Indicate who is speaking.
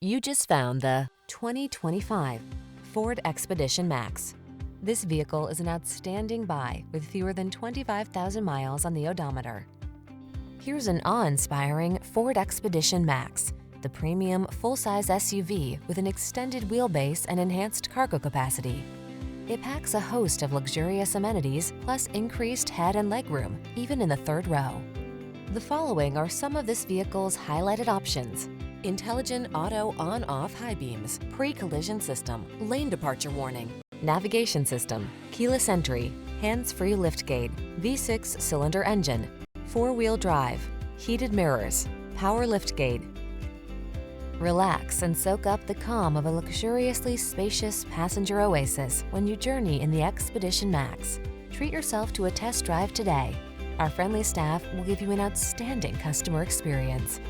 Speaker 1: You just found the 2025 Ford Expedition Max. This vehicle is an outstanding buy with fewer than 25,000 miles on the odometer. Here's an awe-inspiring Ford Expedition Max, the premium full-size SUV with an extended wheelbase and enhanced cargo capacity. It packs a host of luxurious amenities plus increased head and legroom, even in the third row. The following are some of this vehicle's highlighted options: intelligent auto on-off high beams, pre-collision system, lane departure warning, navigation system, keyless entry, hands-free liftgate, V6 cylinder engine, four-wheel drive, heated mirrors, power liftgate. Relax and soak up the calm of a luxuriously spacious passenger oasis when you journey in the Expedition Max. Treat yourself to a test drive today. Our friendly staff will give you an outstanding customer experience.